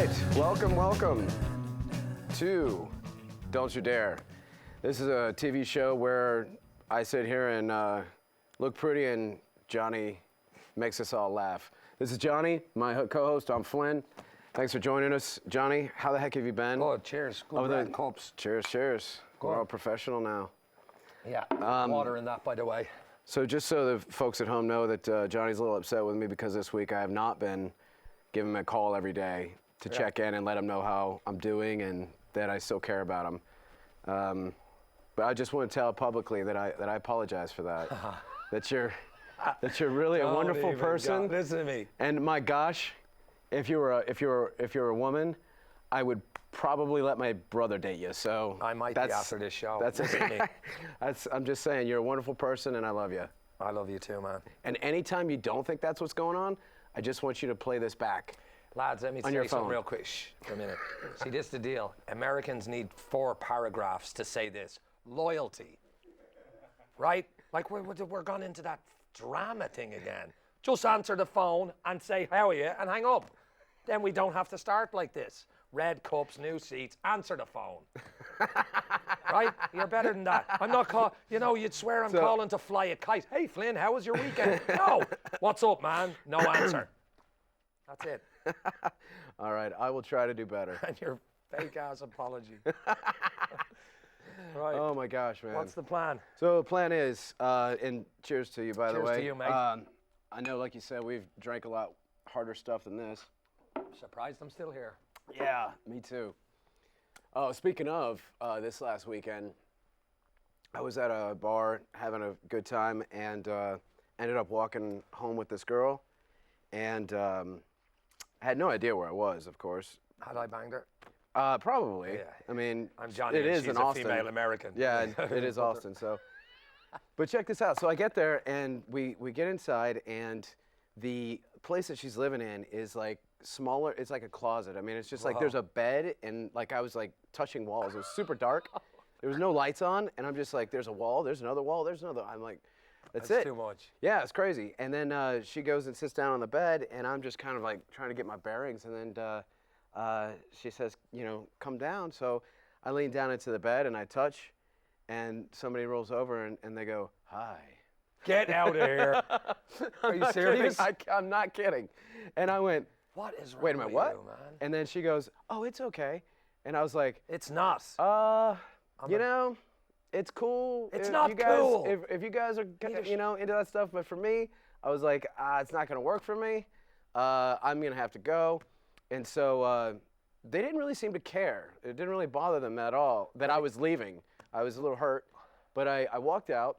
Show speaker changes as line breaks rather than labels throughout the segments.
right, welcome to Don't You Dare. This is a TV show where I sit here and look pretty and Johnny makes us all laugh. This is Johnny, my co-host. I'm Flynn. Thanks for joining us. Johnny, how the heck have you been?
Good, cheers. Good red cups.
Cheers.
Good.
We're all professional now.
Yeah, water in that, by the way.
So just so the folks at home know that Johnny's a little upset with me because this week I have not been giving him a call every day to check in and let him know how I'm doing and that I still care about him. But I just want to tell publicly that I apologize for that. that you're really a wonderful person.
Listen to me.
And my gosh, if you were a woman, I would probably let my brother date you. So
I might be after this show.
Listen to me. I'm just saying, you're a wonderful person and I love you.
I love you too, man.
And anytime you don't think that's what's going on, I just want you to play this back.
Lads, let me say something real quick. Shh, for a minute. See, this is the deal. Americans need 4 paragraphs to say this. Loyalty. Right? Like we're gone into that drama thing again. Just answer the phone and say, how are you? And hang up. Then we don't have to start like this. Red cups, new seats, answer the phone. Right? You're better than that. I'm not calling, you'd swear I'm calling to fly a kite. Hey, Flynn, how was your weekend? No. What's up, man? No answer. That's it.
All right, I will try to do better.
And your fake ass apology. Right.
Oh my gosh, man.
What's the plan?
So the plan is, and cheers to you, by the way.
Cheers to you, mate.
I know, like you said, we've drank a lot harder stuff than this.
Surprised I'm still here.
Yeah, me too. Oh, speaking of this last weekend, I was at a bar having a good time and ended up walking home with this girl, and I had no idea where I was, of course.
Had I banged her?
Probably.
Yeah.
I mean,
I'm Johnny.
it is
she's
in
a
Austin.
Female American.
Yeah, it is Austin. So, but check this out. So I get there and we get inside, and the place that she's living in is like smaller. It's like a closet. I mean, it's just like there's a bed, and like I was like touching walls. It was super dark. There was no lights on, and I'm just like, there's a wall. There's another wall. There's another. I'm like, that's it.
Too much.
Yeah, it's crazy. And then she goes and sits down on the bed, and I'm just kind of like trying to get my bearings, and then she says, come down. So I lean down into the bed and I touch, and somebody rolls over and they go, hi.
Get out of here. Are you serious?
I'm not kidding. And I went,
what is wrong
wait a minute,
with
what?
you, man?
And then she goes, oh, it's okay. And I was like,
it's not.
it's cool.
It's not cool.
If you guys are, into that stuff, but for me, I was like, it's not going to work for me. I'm going to have to go. And so they didn't really seem to care. It didn't really bother them at all that I was leaving. I was a little hurt. But I walked out,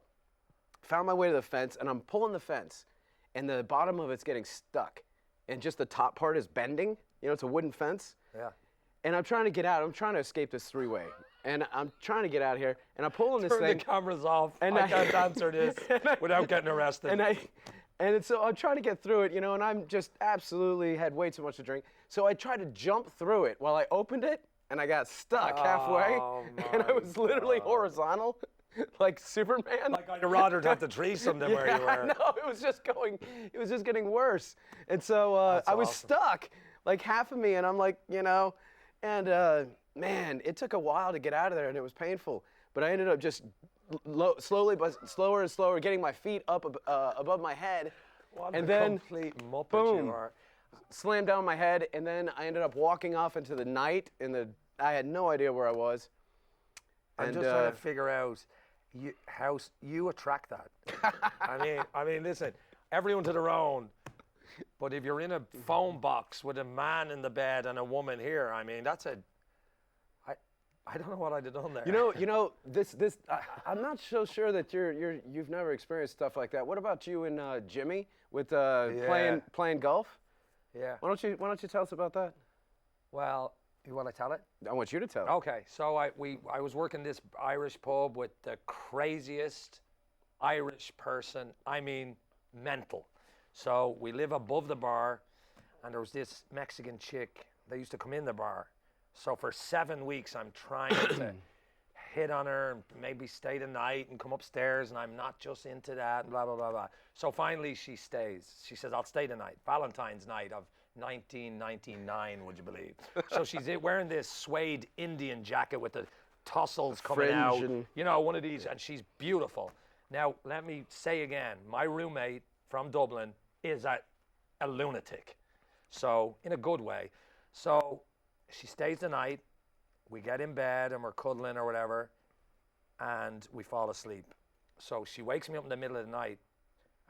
found my way to the fence, and I'm pulling the fence. And the bottom of it's getting stuck. And just the top part is bending. It's a wooden fence.
Yeah.
And I'm trying to get out. I'm trying to escape this 3-way. And I'm trying to get out of here. And I'm pulling this thing.
Turn the cameras off. And I can't answer this without getting arrested.
And so I'm trying to get through it, and I'm just absolutely had way too much to drink. So I tried to jump through it while I opened it, and I got stuck halfway. And I was literally horizontal, like Superman.
Like I'd rather have the threesome than where you were.
No, it was just getting worse. And so I was stuck, like half of me, and I'm like, and man, it took a while to get out of there, and it was painful. But I ended up just slowly, but slower and slower, getting my feet up above my head,
and then complete muppet
boom,
you are.
Slammed down my head, and then I ended up walking off into the night. I had no idea where I was.
I'm just trying to figure out how you attract that. I mean, listen, everyone to their own. But if you're in a phone box with a man in the bed and a woman here, I mean, that's a. I don't know what I'd have done there.
This. I'm not so sure that you've never experienced stuff like that. What about you and Jimmy with playing golf?
Yeah.
Why don't you tell us about that?
Well, you want to tell it?
I want you to tell it.
Okay. So I was working this Irish pub with the craziest Irish person. I mean, mental. So we live above the bar, and there was this Mexican chick that used to come in the bar. So for 7 weeks, I'm trying to hit on her and maybe stay the night and come upstairs, and I'm not just into that, and blah, blah, blah, blah. So finally, she stays. She says, I'll stay the night. Valentine's night of 1999, would you believe? So she's wearing this suede Indian jacket with the tassels coming out. You know, one of these, and she's beautiful. Now, let me say again, my roommate from Dublin is a lunatic. So, in a good way. So, she stays the night, we get in bed and we're cuddling or whatever, and we fall asleep. So she wakes me up in the middle of the night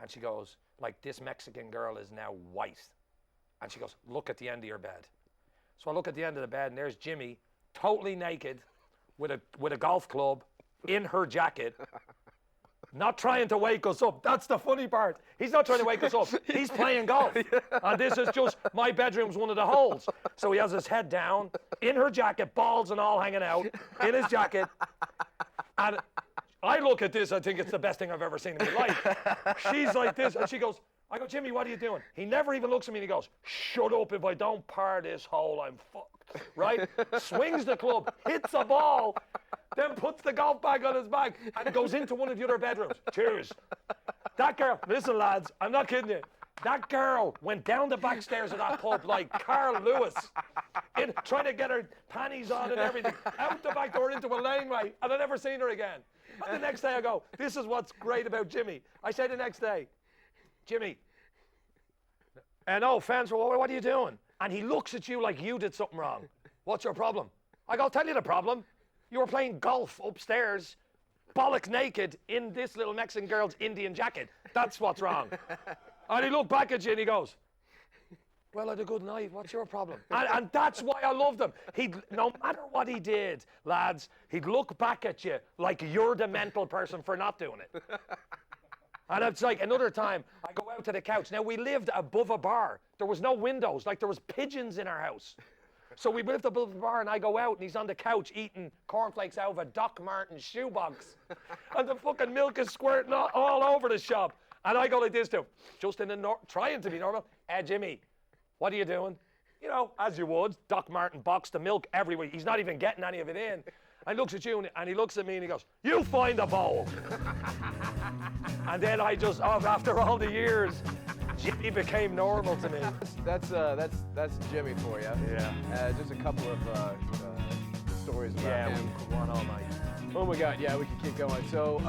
and she goes, like, this Mexican girl is now white. And she goes, look at the end of your bed. So I look at the end of the bed and there's Jimmy, totally naked, with a golf club in her jacket, not trying to wake us up. That's the funny part. He's not trying to wake us up. He's playing golf. And this is just, my bedroom's one of the holes. So he has his head down, in her jacket, balls and all hanging out, in his jacket. And I look at this, I think it's the best thing I've ever seen in my life. She's like this, and she goes, I go, Jimmy, what are you doing? He never even looks at me and he goes, shut up, if I don't par this hole, I'm fucked, right? Swings the club, hits a ball, then puts the golf bag on his back and goes into one of the other bedrooms. Cheers. That girl, listen lads, I'm not kidding you. That girl went down the back stairs of that pub like Carl Lewis, trying to get her panties on and everything, out the back door into a laneway, and I never seen her again. And the next day I go, this is what's great about Jimmy. I say the next day, Jimmy, no offense, what are you doing? And he looks at you like you did something wrong. What's your problem? I go, I'll tell you the problem. You were playing golf upstairs, bollock naked, in this little Mexican girl's Indian jacket. That's what's wrong. And he looked back at you and he goes, well, I had a good night. What's your problem? And that's why I loved him. No matter what he did, lads, he'd look back at you like you're the mental person for not doing it. And it's like another time, I go out to the couch. Now, we lived above a bar. There was no windows. Like, there was pigeons in our house. So we lived above the bar, and I go out, and he's on the couch eating cornflakes out of a Doc Martens shoebox. And the fucking milk is squirting all over the shop. And I go like this to him, just trying to be normal. Jimmy, what are you doing? You know, as you would, Doc Marten box, the milk everywhere. He's not even getting any of it in. And he looks at you, and he looks at me, and he goes, you find a bowl. And then I just, after all the years, Jimmy became normal to me.
That's Jimmy for you.
Yeah.
Just a couple of stories about him.
We could go on all night.
Oh my God, yeah, we can keep going. So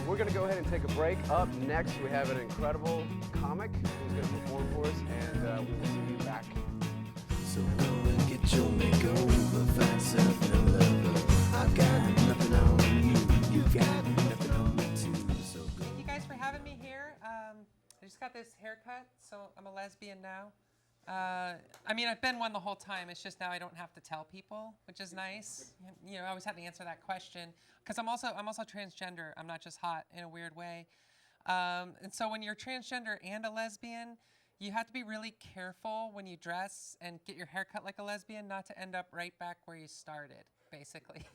we're gonna go ahead and take a break. Up next, we have an incredible comic who's gonna perform for us, and we will see you back.
So go and get your makeover, find something to love. I've got nothing on you, you got nothing on me too. So go.
Thank you guys for having me here. I just got this haircut, so I'm a lesbian now. I mean, I've been one the whole time. It's just now I don't have to tell people, which is nice. You know, I always had to answer that question because I'm also transgender. I'm not just hot in a weird way. And so when you're transgender and a lesbian, you have to be really careful when you dress and get your hair cut like a lesbian, not to end up right back where you started, basically.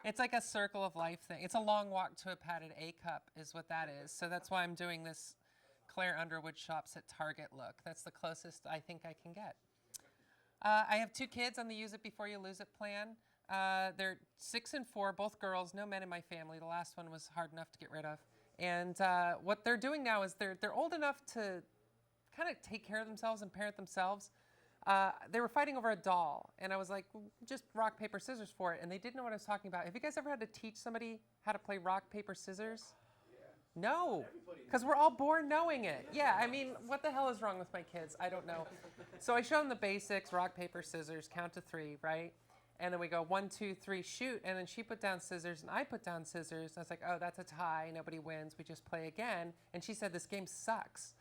It's like a circle of life thing. It's a long walk to a padded A cup is what that is. So that's why I'm doing this Claire Underwood shops at Target look. That's the closest I think I can get. I have 2 kids on the Use It Before You Lose It plan. They're 6 and 4, both girls, no men in my family. The last one was hard enough to get rid of. And what they're doing now is they're old enough to kind of take care of themselves and parent themselves. They were fighting over a doll, and I was like, just rock, paper, scissors for it, and they didn't know what I was talking about. Have you guys ever had to teach somebody how to play rock, paper, scissors? No, because we're all born knowing it. Yeah, I mean, what the hell is wrong with my kids? I don't know. So I show them the basics, rock, paper, scissors, count to 3, right? And then we go 1, 2, 3, shoot. And then she put down scissors and I put down scissors. And I was like, oh, that's a tie. Nobody wins. We just play again. And she said, this game sucks.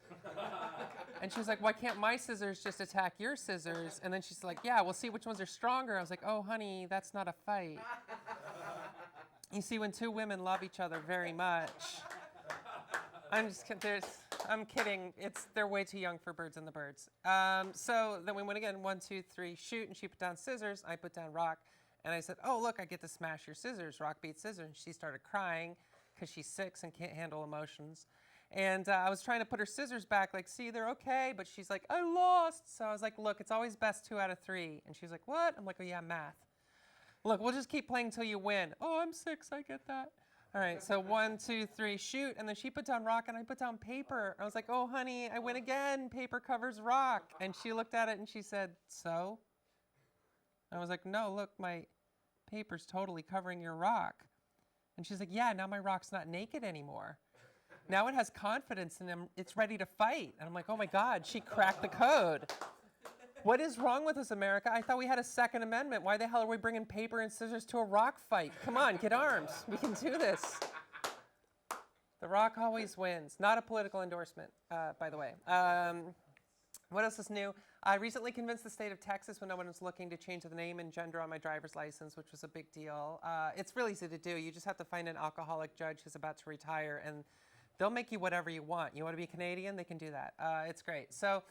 And she was like, why can't my scissors just attack your scissors? And then she's like, yeah, we'll see which ones are stronger. I was like, oh, honey, that's not a fight. You see, when 2 women love each other very much, I'm kidding. They're way too young for Birds and the Birds. So then we went again, 1, 2, 3, shoot, and she put down scissors. I put down rock, and I said, oh, look, I get to smash your scissors. Rock beats scissors. And she started crying because she's 6 and can't handle emotions. And I was trying to put her scissors back, like, see, they're okay. But she's like, I lost. So I was like, look, it's always best 2 out of 3. And she's like, what? I'm like, oh, yeah, math. Look, we'll just keep playing until you win. Oh, I'm 6, I get that. All right, so 1, 2, 3, shoot. And then she put down rock and I put down paper. I was like, oh, honey, I win again. Paper covers rock. And she looked at it and she said, so? I was like, no, look, my paper's totally covering your rock. And she's like, yeah, now my rock's not naked anymore. Now it has confidence and it's ready to fight. And I'm like, oh my God, she cracked the code. What is wrong with us, America? I thought we had a Second Amendment. Why the hell are we bringing paper and scissors to a rock fight? Come on, get arms. We can do this. The Rock always wins. Not a political endorsement, by the way. What else is new? I recently convinced the state of Texas when no one was looking to change the name and gender on my driver's license, which was a big deal. It's really easy to do. You just have to find an alcoholic judge who's about to retire, and they'll make you whatever you want. You want to be Canadian? They can do that. It's great. So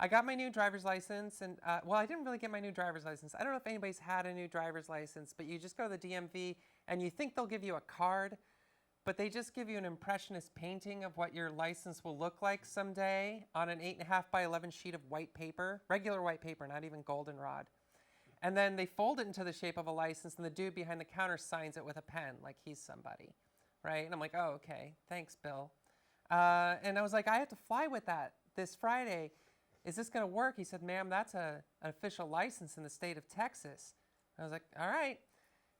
I got my new driver's license, and well, I didn't really get my new driver's license. I don't know if anybody's had a new driver's license, but you just go to the DMV, and you think they'll give you a card, but they just give you an impressionist painting of what your license will look like someday on an 8.5 by 11 sheet of white paper, regular white paper, not even goldenrod. And then they fold it into the shape of a license, and the dude behind the counter signs it with a pen, like he's somebody, right? And I'm like, oh, okay, thanks, Bill. And I was like, I have to fly with that this Friday. Is this going to work? He said, ma'am, that's an official license in the state of Texas. I was like, all right.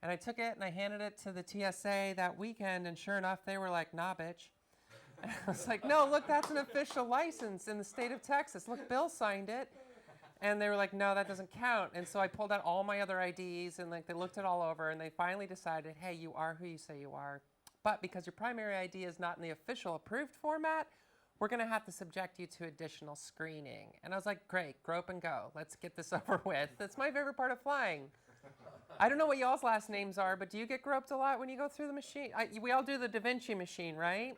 And I took it and I handed it to the TSA that weekend, and sure enough, they were like, nah, bitch. And I was like, no, look, that's an official license in the state of Texas. Look, Bill signed it. And they were like, no, that doesn't count. And so I pulled out all my other IDs, and like they looked it all over, and they finally decided, hey, you are who you say you are. But because your primary ID is not in the official approved format, we're going to have to subject you to additional screening. And I was like, great, grope and go. Let's get this over with. That's my favorite part of flying. I don't know what y'all's last names are, but do you get groped a lot when you go through the machine? We all do the Da Vinci machine, right?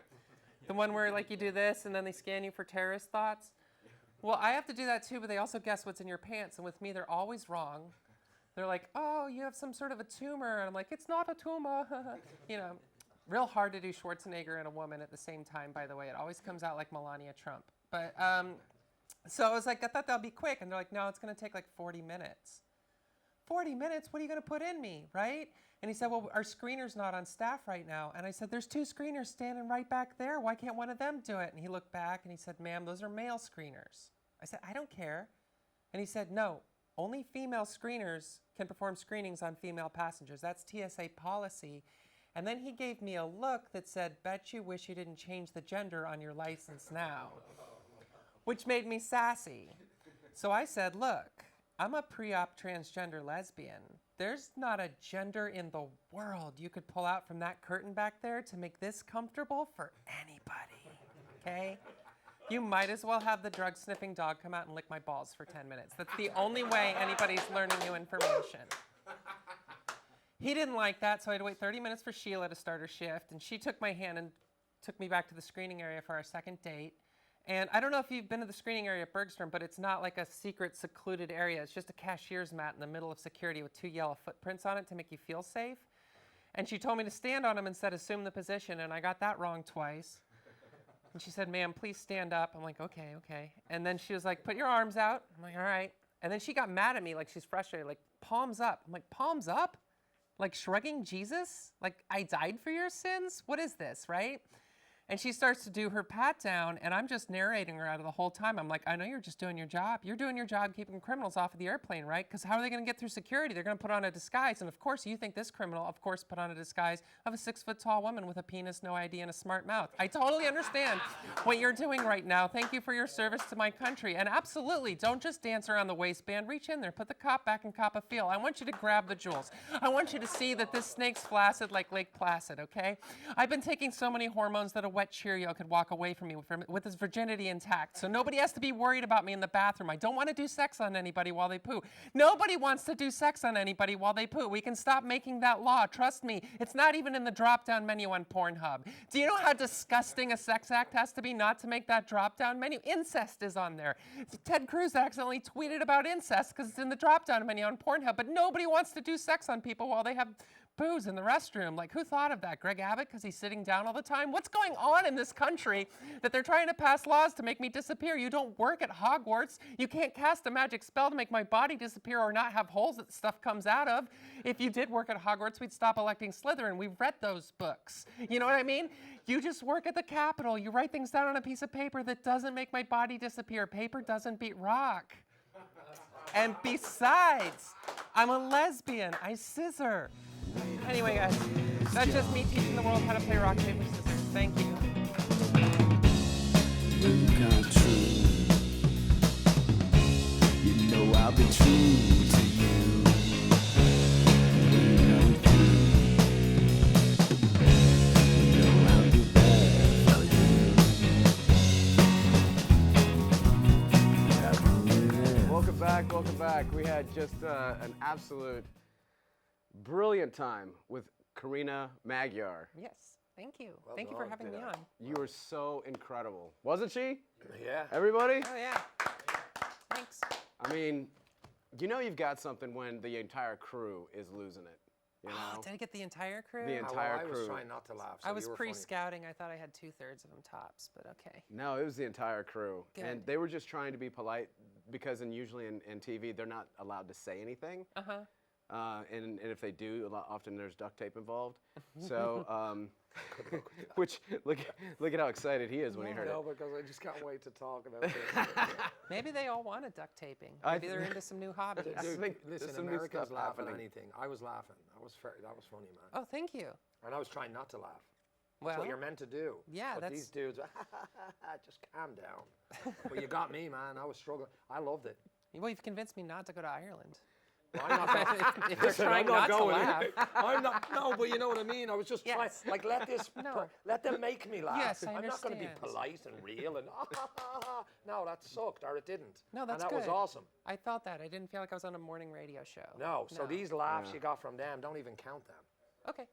The one where like you do this and then they scan you for terrorist thoughts. Well, I have to do that too, but they also guess what's in your pants. And with me, they're always wrong. They're like, oh, you have some sort of a tumor. And I'm like, it's not a tumor. You know. Real hard to do Schwarzenegger and a woman at the same time, by the way. It always comes out like Melania Trump. But so I was like, I thought that'll be quick. And they're like, no, it's going to take like 40 minutes. 40 minutes? What are you going to put in me, right? And he said, well, our screener's not on staff right now. And I said, there's 2 screeners standing right back there. Why can't one of them do it? And he looked back and he said, ma'am, those are male screeners. I said, I don't care. And he said, no, only female screeners can perform screenings on female passengers. That's TSA policy. And then he gave me a look that said, bet you wish you didn't change the gender on your license now, which made me sassy. So I said, look, I'm a pre-op transgender lesbian. There's not a gender in the world you could pull out from that curtain back there to make this comfortable for anybody, okay? You might as well have the drug-sniffing dog come out and lick my balls for 10 minutes. That's the only way anybody's learning new information. He didn't like that, so I had to wait 30 minutes for Sheila to start her shift, and she took my hand and took me back to the screening area for our second date. And I don't know if you've been to the screening area at Bergstrom, but it's not like a secret, secluded area. It's just a cashier's mat in the middle of security with 2 yellow footprints on it to make you feel safe. And she told me to stand on them and said, assume the position, and I got that wrong twice. And she said, ma'am, please stand up. I'm like, okay, okay. And then she was like, put your arms out. I'm like, all right. And then she got mad at me, like she's frustrated, like, palms up. I'm like, palms up? Like shrugging Jesus? Like I died for your sins? What is this, right? And she starts to do her pat down, and I'm just narrating her out of the whole time. I'm like, I know you're just doing your job. You're doing your job keeping criminals off of the airplane, right? Because how are they going to get through security? They're going to put on a disguise. And of course, you think this criminal, of course, put on a disguise of a 6-foot-tall woman with a penis, no ID, and a smart mouth. I totally understand what you're doing right now. Thank you for your service to my country. And absolutely, don't just dance around the waistband. Reach in there. Put the cop back in cop a feel. I want you to grab the jewels. I want you to see that this snake's flaccid like Lake Placid, okay? I've been taking so many hormones that a wet Cheerio could walk away from me with his virginity intact. So nobody has to be worried about me in the bathroom. I don't want to do sex on anybody while they poo. Nobody wants to do sex on anybody while they poo. We can stop making that law. Trust me, it's not even in the drop-down menu on Pornhub. Do you know how disgusting a sex act has to be not to make that drop-down menu? Incest is on there. Ted Cruz accidentally tweeted about incest because it's in the drop-down menu on Pornhub, but nobody wants to do sex on people while they have booze in the restroom. Like, who thought of that? Greg Abbott, because he's sitting down all the time? What's going on in this country that they're trying to pass laws to make me disappear? You don't work at Hogwarts. You can't cast a magic spell to make my body disappear or not have holes that stuff comes out of. If you did work at Hogwarts, we'd stop electing Slytherin. We've read those books. You know what I mean? You just work at the Capitol. You write things down on a piece of paper that doesn't make my body disappear. Paper doesn't beat rock. And besides, I'm a lesbian. I scissor. Anyway, guys, that's just me teaching the world how to play rock, paper, scissors. Thank you.
Dream come true. You know I'll be true to you. When I'm through, you know I'll do bad for you.
Welcome back. We had just an absolute brilliant time with Corina Magyar.
Yes, thank you. Thank you for having me on.
You were so incredible. Wasn't she?
Yeah.
Everybody?
Oh, yeah. Thanks.
I mean, you know you've got something when the entire crew is losing it. You know?
Oh, did I get the entire crew?
The entire
I was
crew.
trying not to laugh. So
I was
you were funny.
pre-scouting. I thought I had 2/3 of them tops, but okay.
No, it was the entire crew.
Good.
And they were just trying to be polite because usually in TV, they're not allowed to say anything.
Uh-huh.
And if they do, often there's duct tape involved. So, which look at how excited he is when he heard it.
No, because I just can't wait to talk about this.
Maybe they all wanted duct taping.
I
Maybe they're into some new hobbies.
I think
Listen,
there's some new
Americans
stuff
laugh at
happening.
anything. I was laughing. That was funny, man.
Oh, thank you.
And I was trying not to laugh. That's
Well,
what you're meant to do.
yeah,
but
that's-
these dudes, just calm down. But you got me, man. I was struggling. I loved it.
well, you've convinced me not to go to Ireland.
Well, I'm not
If they're trying not to laugh.
I'm not. No, but you know what I mean. I was just trying.
Yes.
Like,
No.
let them make me laugh.
Yes, I
I'm not going to be
understand.
polite and real and no, that sucked or it didn't.
No, that's
and that was
good.
awesome.
I felt that. I didn't feel like I was on a morning radio show.
No, so these laughs you got from them, don't even count them.
Okay.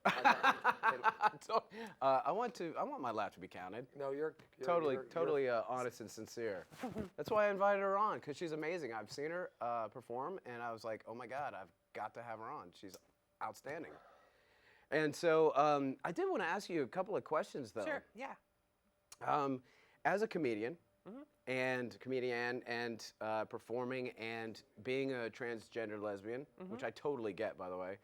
So, I want my laugh to be counted.
No, you're
Totally honest and sincere. That's why I invited her on, because she's amazing. I've seen her perform, and I was like, oh my God, I've got to have her on. She's outstanding. And so I did want to ask you a couple of questions, though.
Sure. Yeah.
As a comedian, and performing and being a transgender lesbian, which I totally get, by the way,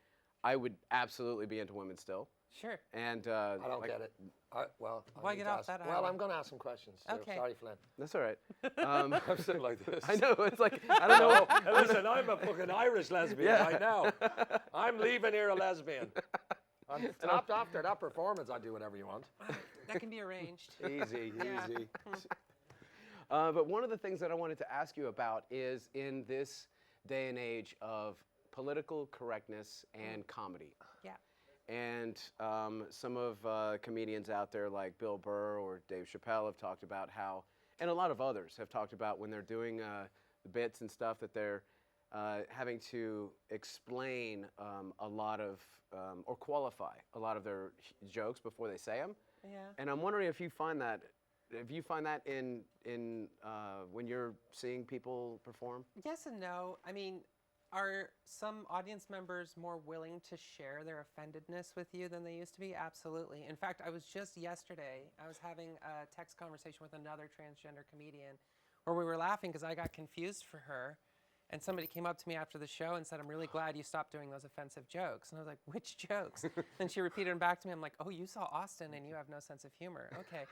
I would absolutely be into women still.
Sure.
And
I don't get it.
Why
need
get
to
off
ask-
that
Well,
alley?
I'm going to ask some questions. Too.
Okay.
Sorry, Flynn.
that's all right.
I'm sitting like this.
I know, it's like, I don't know.
Listen, I'm a fucking Irish lesbian right now. I'm leaving here a lesbian. After that performance, I'll do whatever you want.
That can be arranged.
Easy,
Yeah.
easy.
But one of the things that I wanted to ask you about is in this day and age of political correctness and comedy.
Yeah.
And some of comedians out there like Bill Burr or Dave Chappelle have talked about how, and a lot of others have talked about when they're doing the bits and stuff that they're having to explain a lot of, or qualify a lot of their jokes before they say them.
Yeah.
And I'm wondering if you find that, in when you're seeing people perform?
Yes and no. I mean, are some audience members more willing to share their offendedness with you than they used to be? Absolutely. In fact, I was just yesterday, I was having a text conversation with another transgender comedian where we were laughing because I got confused for her. And somebody came up to me after the show and said, I'm really glad you stopped doing those offensive jokes. And I was like, which jokes? And she repeated them back to me. I'm like, oh, you saw Austin and you have no sense of humor. Okay.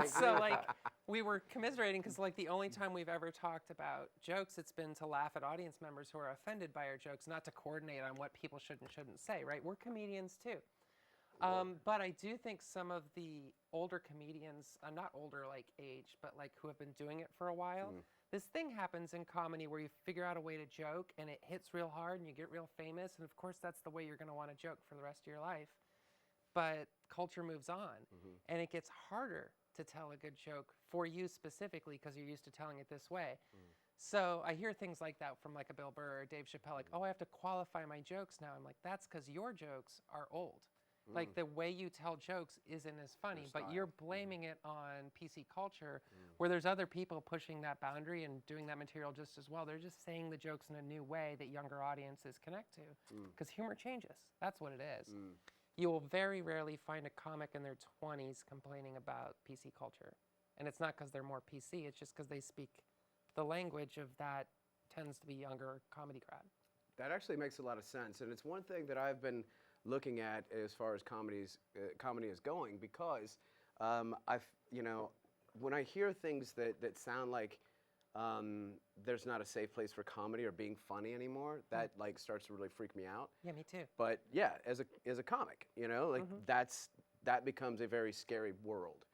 So like we were commiserating because like the only time we've ever talked about jokes, it's been to laugh at audience members who are offended by our jokes, not to coordinate on what people should and shouldn't say, right? We're comedians too. But I do think some of the older comedians, not older like age, but like who have been doing it for a while, this thing happens in comedy where you figure out a way to joke and it hits real hard and you get real famous. And of course, that's the way you're going to want to joke for the rest of your life. But culture moves on and it gets harder to tell a good joke for you specifically because you're used to telling it this way. So I hear things like that from like a Bill Burr or Dave Chappelle, like, oh, I have to qualify my jokes now. I'm like, that's because your jokes are old. Like the way you tell jokes isn't as funny, but you're blaming it on PC culture where there's other people pushing that boundary and doing that material just as well. They're just saying the jokes in a new way that younger audiences connect to because humor changes. That's what it is. You will very rarely find a comic in their 20s complaining about PC culture. And it's not because they're more PC, it's just because they speak the language of that tends to be younger comedy crowd.
That actually makes a lot of sense, and it's one thing that I've been looking at as far as comedy is going, because when I hear things that sound like there's not a safe place for comedy or being funny anymore, that like starts to really freak me out.
Yeah, me too.
But yeah, as a comic, like that becomes a very scary world.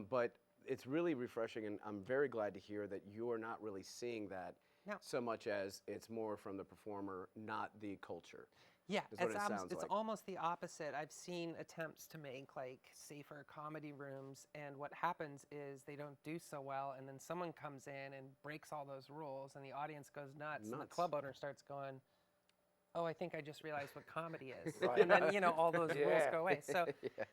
But it's really refreshing, and I'm very glad to hear that you're not really seeing that so much as it's more from the performer, not the culture.
Yeah,
it's
almost the opposite. I've seen attempts to make like safer comedy rooms, and what happens is they don't do so well, and then someone comes in and breaks all those rules, and the audience goes nuts. And the club owner starts going, oh, I think I just realized what comedy is. And then, all those rules go away. So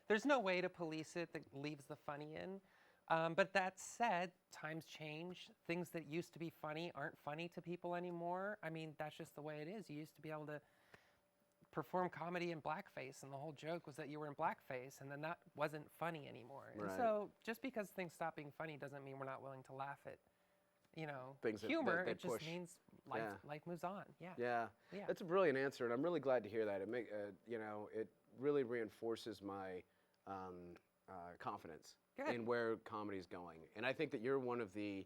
there's no way to police it that leaves the funny in. But that said, times change. Things that used to be funny aren't funny to people anymore. I mean, that's just the way it is. You used to be able to perform comedy in blackface, and the whole joke was that you were in blackface, and then that wasn't funny anymore.
Right.
And so just because things stop being funny doesn't mean we're not willing to laugh at,
things
humor.
that
it just
push.
means life moves on. Yeah.
Yeah, that's a brilliant answer, and I'm really glad to hear that. It really reinforces my confidence in where comedy's going, and I think that you're one of the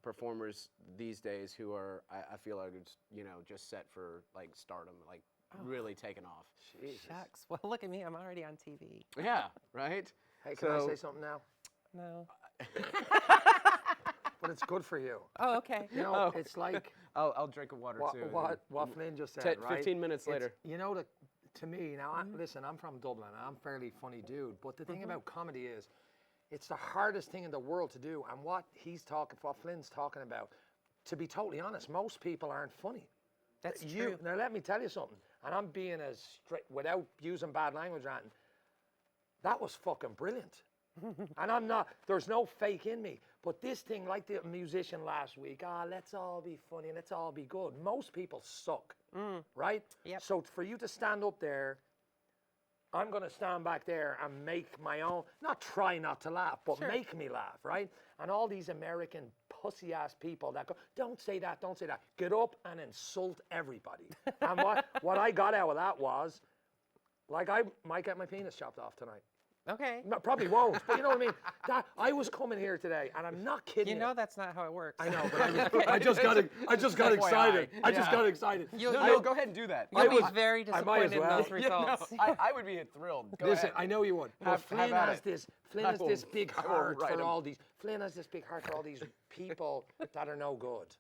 performers these days who are, I feel like, just set for like stardom, like really taking off.
Jesus.
Shucks. Well, look at me. I'm already on TV.
Yeah, right?
Hey, can I say something now?
No.
But it's good for you.
Oh, okay.
It's like
I'll drink a water too.
What Flynn just said, right?
15 minutes later.
To me, now, listen, I'm from Dublin, and I'm a fairly funny dude, but the thing about comedy is, it's the hardest thing in the world to do, and what Flynn's talking about, to be totally honest, most people aren't funny.
That's true.
Now, let me tell you something, and I'm being as straight, without using bad language or anything, that was fucking brilliant. And there's no fake in me, but this thing, like the musician last week, let's all be funny, let's all be good. Most people suck, right?
Yep.
So for you to stand up there, I'm going to stand back there and make my own, not try not to laugh, but make me laugh, right? And all these American pussy-ass people that go, don't say that, don't say that. Get up and insult everybody. And what I got out of that was, like, I might get my penis chopped off tonight.
Okay.
No, probably won't, but you know what I mean? I was coming here today, and I'm not kidding you.
That's not how it works.
I know, but I just got excited. I just got excited.
No, go ahead and do that.
You'll be very disappointed in
well.
those results.
I would be thrilled. Go
Listen,
ahead.
I know you would. But Flynn has this big heart for all these. Flynn has this big heart for all these people that are no good,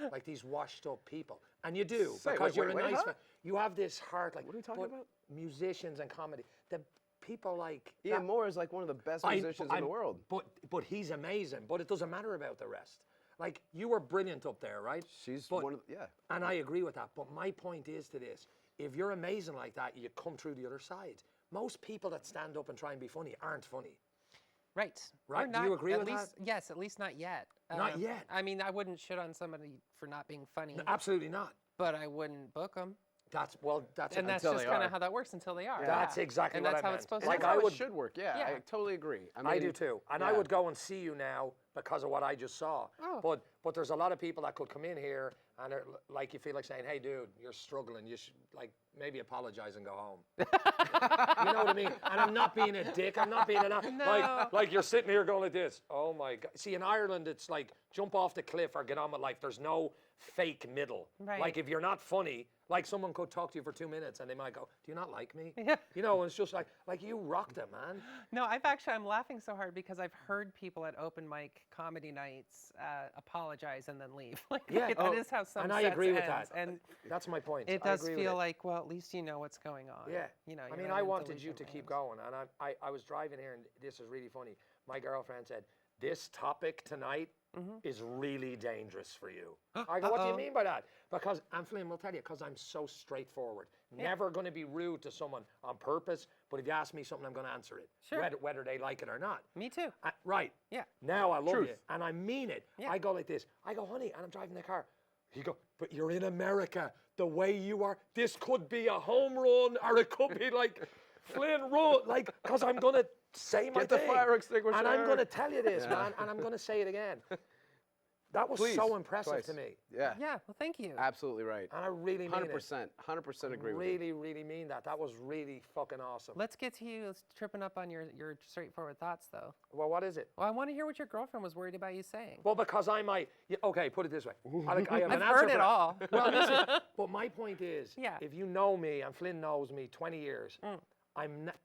like these washed up people. And you do, because you're a nice man. You have this heart, like,
what are we talking about?
Musicians and comedy. The people like
Ian Moore is like one of the best musicians in the world.
But he's amazing. But it doesn't matter about the rest. Like, you were brilliant up there, right? And I agree with that. But my point is to this: if you're amazing like that, you come through the other side. Most people that stand up and try and be funny aren't funny.
Right.
Right? Do you agree with that?
Yes, at least not yet.
Not yet.
I mean, I wouldn't shit on somebody for not being funny.
No, absolutely not.
But I wouldn't book them.
That's
and that's just kind of how that works until they are.
That's exactly
and
what
that's
I
how
meant.
it's supposed
to
work.
Like, it should work. Yeah, I totally agree.
I do too. And I would go and see you now because of what I just saw.
Oh.
But there's a lot of people that could come in here and like, you feel like saying, hey, dude, you're struggling. You should, like, maybe apologize and go home. You know what I mean? And I'm not being a dick. I'm not being like you're sitting here going like this. Oh my God. See, in Ireland, it's like jump off the cliff or get on with life. There's no fake middle.
Right.
Like, if you're not funny, like, someone could talk to you for 2 minutes and they might go, do you not like me?
Yeah.
And it's just like you rocked it, man.
No, I'm laughing so hard because I've heard people at open mic comedy nights apologize and then leave. That is how some
and
sets
I agree with
ends.
that.
And
that's my point.
it does feel like, well, at least you know what's going on.
Yeah.
I
mean, I wanted you to keep going, and I was driving here, and this is really funny. My girlfriend said, this topic tonight is really dangerous for you. I go, what do you mean by that? Because, and Flynn will tell you, because I'm so straightforward. Never going to be rude to someone on purpose, but if you ask me something, I'm going to answer it.
Sure.
Whether they like it or not.
Me too.
Right.
Yeah.
Now I love
Truth.
you, and I mean it.
Yeah.
I go like this. I go, honey, and I'm driving the car. You go, but you're in America. The way you are, this could be a home run, or it could be like Flynn run, like, because I'm going to say my
Get the
thing.
fire extinguisher.
And I'm going to tell you this, man, and I'm going to say it again. That was
Please,
so impressive
twice.
to me.
Yeah.
Yeah. Well, thank you.
Absolutely right.
And I really mean
100%. 100% agree with you.
Really, really mean that. That was really fucking awesome.
Let's get to you tripping up on your straightforward thoughts, though.
Well, what is it?
Well, I want to hear what your girlfriend was worried about you saying.
Well, because I might. Yeah, okay, put it this way. I have an
I've
answer
heard
for
it
that.
all.
Well, listen. But my point is,
Yeah.
if you know me and Flynn knows me 20 years, I'm not.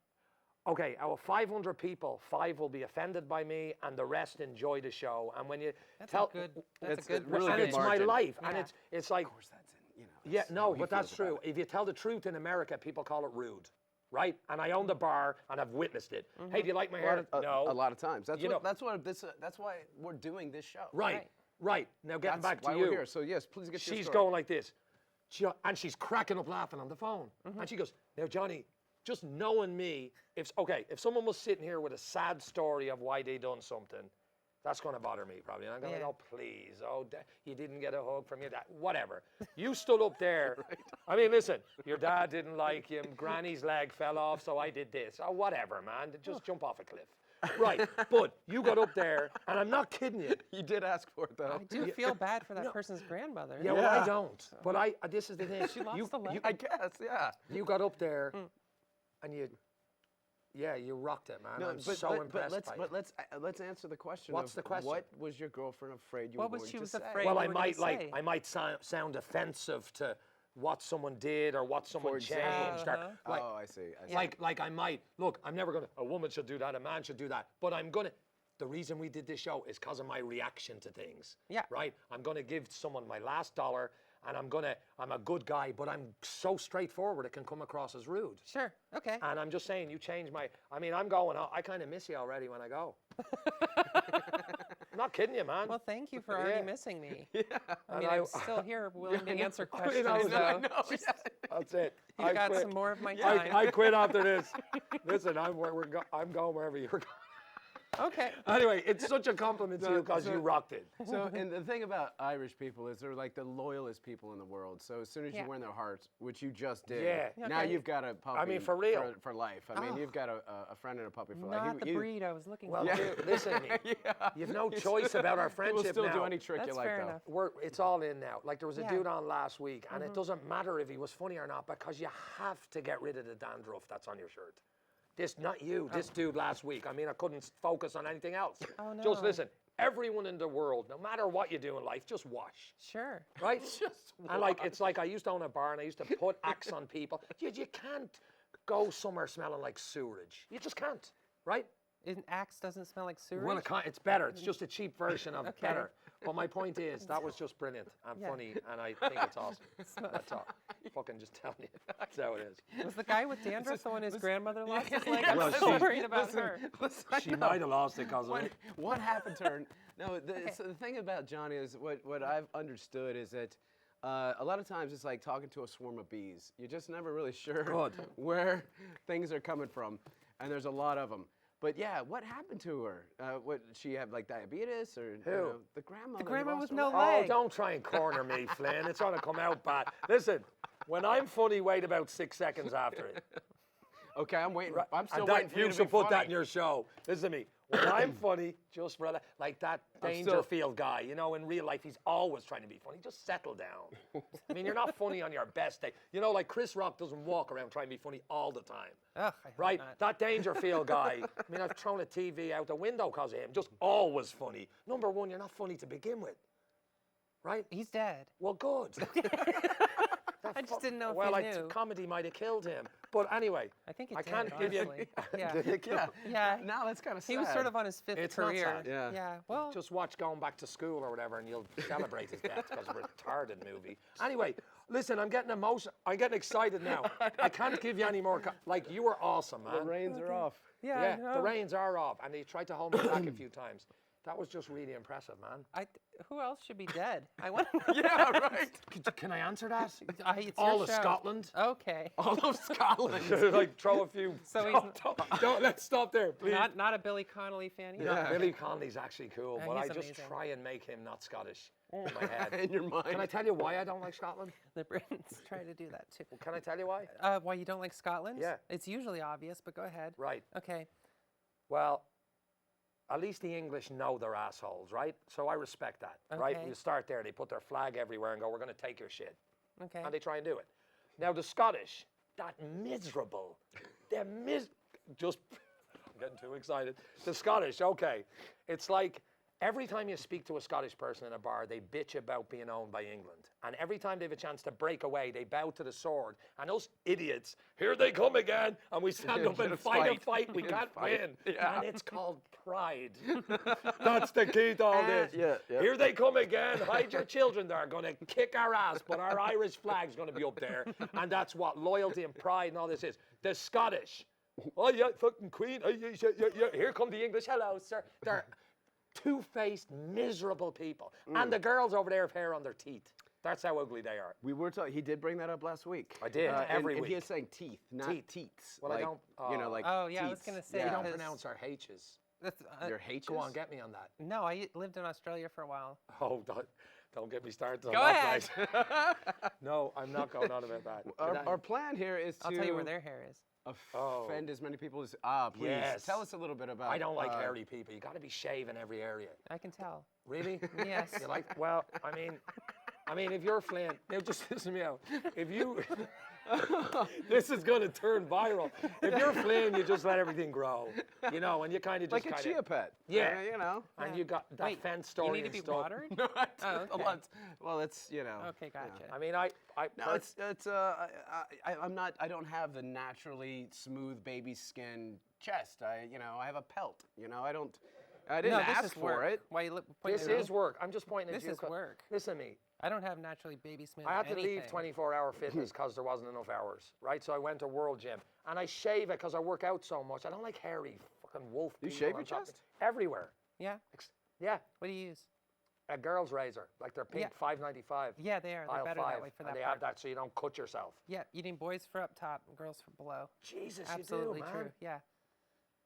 Okay, out of 500 people, 5 will be offended by me, and the rest enjoy the show. And when you
That's
tell,
a good. That's
It's
a good.
a really
and
good
it's
margin.
my life, and
Yeah.
it's like.
Of course, that's in,
Yeah,
that's
no,
how he
but that's
feels about
true.
it.
If you tell the truth in America, people call it rude, right? And I own the bar, and I've witnessed it. Hey, do you like my hair? No.
A lot of times. That's
You
what.
know-
That's why we're doing this show.
Right, right. Now getting
That's
back
why
to
we're
you.
here. So yes, please get to your
She's
story.
going like this, and she's cracking up laughing on the phone. And she goes, "Now, Johnny, just knowing me, if someone was sitting here with a sad story of why they done something, that's going to bother me probably." And I'm going,
Yeah.
"Oh, please, you didn't get a hug from your dad, whatever." You stood up there. I mean, listen, your dad didn't like you. Granny's leg fell off, so I did this. Oh, whatever, man. Just jump off a cliff. Right, but you got up there, and I'm not kidding you.
You did ask for it though.
I do feel bad for that person's grandmother.
Yeah, well, I
Yeah.
don't. But this is the thing.
She lost
you,
the leg.
you,
I guess. Yeah.
you got up there, and you rocked it, man. I'm so impressed by it.
let's answer the question.
What's
of
the question?
What was your girlfriend afraid you
What
were
was
going
she
to
was
say?
afraid
Well,
you
I
were gonna
might
say?
I might sound offensive to what someone did or what someone
For example.
changed. Or, like,
Oh, I see. I see.
like I might look. I'm never gonna. A woman should do that. A man should do that. But I'm gonna. The reason we did this show is because of my reaction to things.
Yeah.
Right. I'm gonna give someone my last dollar, and I'm a good guy, but I'm so straightforward it can come across as rude.
Sure. Okay.
And I'm just saying, you changed my. I mean, I'm going. I kind of miss you already when I go. I'm not kidding you, man.
Well, thank you for already
Yeah.
missing me.
Yeah.
I mean, I'm still here, willing to answer
I
questions.
know, I
though.
know. Yeah.
That's it.
You've got
quit.
some more of my time.
I quit after this. Listen, I'm going wherever you're going.
Okay.
Anyway, it's such a compliment to you because you rocked it.
So, and the thing about Irish people is they're like the loyalest people in the world. So as soon as
Yeah.
you win their hearts, which you just did,
Yeah.
now
Okay.
you've got a puppy.
mean, for real.
for life. I mean,
Oh.
you've got a friend and a puppy for life.
Not the breed I was looking
Well,
for.
dude, listen,
Yeah.
you've no choice about our
He
friendship
will still
now.
do any trick
That's
you like,
fair
though.
enough.
It's all in now. Like there was a
Yeah.
dude on last week, and it doesn't matter if he was funny or not because you have to get rid of the dandruff that's on your shirt. Not you, this dude last week. I mean, I couldn't focus on anything else.
Oh, no.
Just listen, everyone in the world, no matter what you do in life, just wash.
Sure.
Right? And like it's like I used to own a bar and I used to put Axe on people. You can't go somewhere smelling like sewerage. You just can't, right?
Axe doesn't smell like sewage?
Well, it's better. It's just a cheap version of
Okay.
better. But my point is, that was just brilliant and
Yeah.
funny, and I think it's awesome. That's all. Fucking just telling you. That's how it is.
Was the guy with dandruff the one his grandmother lost his leg? I'm
Well,
so
she-
worried about her.
She might have lost it because of
What,
it.
what happened to her? No, so the thing about Johnny is what I've understood is that a lot of times it's like talking to a swarm of bees. You're just never really sure
Good.
where things are coming from, and there's a lot of them. But yeah, what happened to her? What she have like diabetes or you know, the grandmother?
The grandma
lost
with
her
no
leg.
Oh,
leg.
don't try and corner me, Flynn. It's going to come out bad. Listen, when I'm funny, wait about 6 seconds after it.
Okay, I'm waiting. I'm still
And that-
waiting for you to
should
be
put that
funny.
in your show. Listen to me. When I'm funny, just relax. Like that Dangerfield guy, you know, in real life, he's always trying to be funny. Just settle down. I mean, you're not funny on your best day. You know, like Chris Rock doesn't walk around trying to be funny all the time.
Ugh, I hope
Right?
not.
That Dangerfield guy, I mean, I've thrown a TV out the window because of him. Just always funny. Number one, you're not funny to begin with. Right?
He's dead.
Well, good.
I just didn't know if
well,
you knew.
comedy might have killed him. But anyway,
I think it
I
did,
can't give you.
honestly. Yeah.
Yeah.
Yeah.
Now that's kind of sad.
He was sort of on his fifth
It's not
career.
sad.
Yeah.
Yeah. Well,
Just watch Going Back to School or whatever, and you'll celebrate his death because we're a retarded movie. Anyway, listen, I'm getting emotional. I'm getting excited now. I can't give you any more. Like, you were awesome, man.
The reins are off.
yeah.
Yeah,
I know.
the reins are off, and they tried to hold me back a few times. That was just really impressive, man.
Who else should be dead? I want.
Yeah, right.
Can I answer that?
It's
All
your
of
show.
Scotland.
Okay.
All of Scotland.
Like throw a few.
So he's
Don't let's stop there, please.
not a Billy Connolly fan either.
Yeah.
Billy Connolly's actually cool, but I
he's
just
amazing.
try and make him not Scottish in my head.
In your mind.
Can I tell you why I don't like Scotland?
The Britons try to do that too.
Can I tell you why?
Why you don't like Scotland?
Yeah.
It's usually obvious, but go ahead.
Right.
Okay.
Well, at least the English know they're assholes, right? So I respect that, right?
Okay.
You start there, they put their flag everywhere and go, we're going to take your shit.
Okay.
And they try and do it. Now, the Scottish, that miserable, they're just, I'm getting too excited. The Scottish, okay. It's like every time you speak to a Scottish person in a bar, they bitch about being owned by England. And every time they have a chance to break away, they bow to the sword. And those idiots, here they come again. And we stand up and fight a fight. We can't win.
Yeah.
And it's called pride. That's the key to all this.
Yeah.
Here they come again. Hide your children. They're going to kick our ass, but our Irish flag's going to be up there. And that's what loyalty and pride and all this is. The Scottish, oh yeah, fucking Queen. Oh, yeah. Here come the English. Hello, sir. They're two-faced, miserable people. And the girls over there have hair on their teeth. That's how ugly they are.
We were talking. He did bring that up last week.
I did, every
and
week.
he is saying teeth, not teats.
Well, I
like,
don't-
You know, like.
Oh, yeah, I was
teats.
gonna say,
We don't
because-
pronounce our H's.
That's,
Your H's.
Go on, get me on that.
no, I lived in Australia for a while.
Oh, don't get me started on
Go
that
ahead.
place. No, I'm not going on about that.
Our plan here is to
I'll tell you where their hair is.
offend as many people as. Please
Yes.
tell us a little bit about.
I don't like hairy people. You got to be shaving every area.
I can tell.
Really?
Yes.
You like? Well, I mean, if you're Flynn, now just listen to me out. If you, this is going to turn viral. If you're Flynn, you just let everything grow, you know, and you kind of just
Like a chia pet.
Yeah.
You know.
and
Yeah.
you got that
Wait,
fence story
you need to
and
be
stuff.
watered?
No,
Oh, okay.
Well, it's you know.
Okay, gotcha.
I mean,
No, I don't have the naturally smooth baby skin chest. I have a pelt. I didn't
No, this
ask
is
for
work.
it.
Why you pointing
this
at me?
is work. I'm just pointing at
This
you.
is work.
Listen to me.
I don't have naturally baby smooth.
I had to
anything.
leave 24-hour fitness because there wasn't enough hours, right? So I went to World Gym, and I shave it because I work out so much. I don't like hairy fucking wolf
You
people
shave
on
your
top of me.
chest?
Everywhere.
Yeah.
Yeah,
What do you use?
a girl's razor, like they're pink,
Yeah.
$5.95.
Yeah, they are. They're
aisle
better
5,
that way for that
and they
part.
have that so you don't cut yourself.
Yeah, you need boys for up top and girls for below.
Jesus,
Absolutely
you do,
true.
man.
Yeah.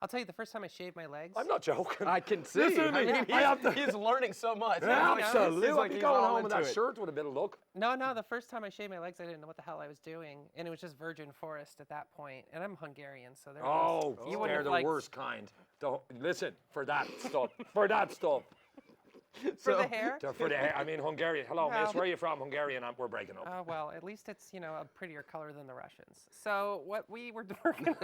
I'll tell you, the first time I shaved my legs.
I'm not joking.
I can see.
Listen to me. I have to-
he's learning so much.
Absolutely.
It's
I'll
like
be
he's
going
all
home with
into
that
it.
shirt with a bit of look.
No, the first time I shaved my legs, I didn't know what the hell I was doing, and it was just virgin forest at that point. And I'm Hungarian, so there
Oh,
was, you wouldn't
they're
have
the
liked-
worst kind. Don't listen for that stuff. For that stuff.
For the hair?
For the hair. I mean, Hungarian. Hello,
Well-
miss. Where are you from? Hungarian. We're breaking up.
Oh, well, at least it's, a prettier color than the Russians. So what we were working on.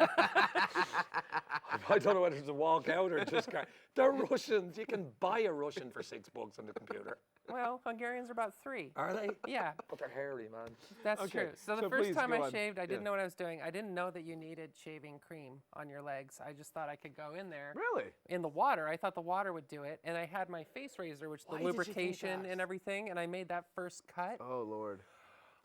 I don't know whether to walk out or just go. They're Russians. You can buy a Russian for $6 on the computer.
Well, Hungarians are about 3.
Are they?
Yeah,
But they're hairy, man.
that's
Okay,
true. So the
so
first
please
time
go
I
on.
shaved, I didn't
Yeah.
know what I was doing. I didn't know that you needed shaving cream on your legs. I just thought I could go in there.
Really?
In the water. I thought the water would do it. And I had my face razor, which
Why
the
did you think
lubrication
that?
and everything, and I made that first cut.
Oh Lord.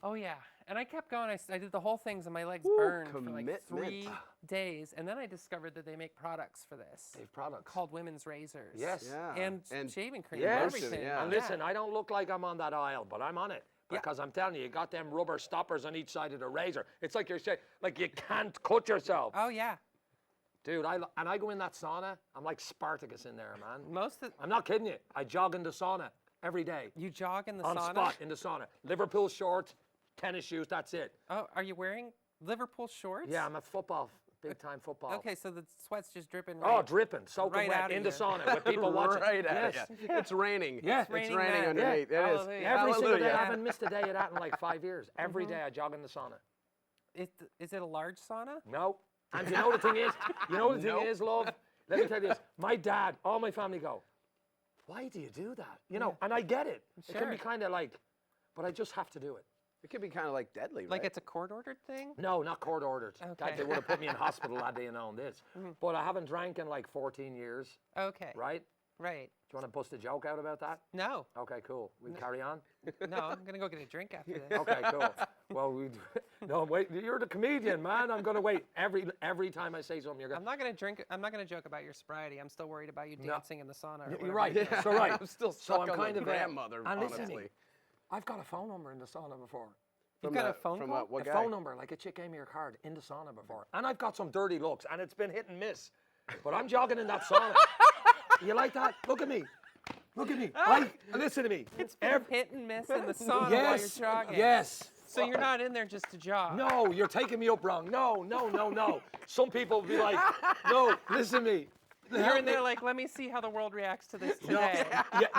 Oh, yeah. And I kept going. I did the whole things, and my legs
Woo,
burned for like
commitment.
3 days. And then I discovered that they make products for this.
They have products.
Called women's razors.
Yes.
Yeah.
And shaving cream
Yes.
and everything.
Yeah.
And listen, I don't look like I'm on that aisle, but I'm on it.
Yeah.
Because I'm telling you, you got them rubber stoppers on each side of the razor. It's like you're saying, like you can't cut yourself.
Oh, yeah.
Dude, I go in that sauna, I'm like Spartacus in there, man.
Most of
I'm not kidding you. I jog in the sauna every day.
you jog in the
On
sauna.
spot in the sauna. Liverpool shorts, tennis shoes, that's it.
Oh, are you wearing Liverpool shorts?
Yeah, I'm a big time football.
Okay, so the sweat's just dripping.
Oh,
Right.
dripping, soaking
right
wet
out of
in the
you.
sauna with people watching.
Right at
Yes.
it. It's raining.
Yeah.
It's
raining
raining
men.
underneath.
Yeah.
It is.
Hallelujah.
Every single day, I
Hallelujah.
haven't missed a day of that in like 5 years. Every day I jog in the sauna.
Is it a large sauna?
No. And you know the thing is,
Nope.
love? Let me tell you this. My dad, all my family go, why do you do that? And I get it. It can be
Sure.
kind of like, but I just have to do it.
It could be kind of like deadly,
Like
right?
it's a court-ordered thing?
No, not court ordered.
Okay.
They would have put me in hospital had they known this. But I haven't drank in like 14 years,
Okay.
right?
Right.
Do you want to bust a joke out about that?
No.
Okay, cool. We carry on?
No, I'm going to go get a drink after this.
Okay, cool. Well, no, wait, you're the comedian, man. I'm going to wait. Every time I say something, you're going
I'm not going to drink. I'm not going to joke about your sobriety. I'm still worried about you dancing in the sauna. Or
You're
whatever
right.
you're doing.
So right.
I'm still
So
stuck
I'm
on
kind
the
of
grandmother,
And listen,
honestly.
I've got a phone number in the sauna before.
You've got a phone
from
call?
what
A
guy?
phone number, like a chick gave me her card in the sauna before. And I've got some dirty looks, and it's been hit and miss. But I'm jogging in that sauna. You like that? Look at me. Look at me. Listen to me.
It's been hit and miss in the sauna while you're
Yes.
jogging.
Yes.
So you're not in there just to jog.
No, you're taking me up wrong. No. Some people will be like, no, listen to me.
You're in there like, let me see how the world reacts to this today.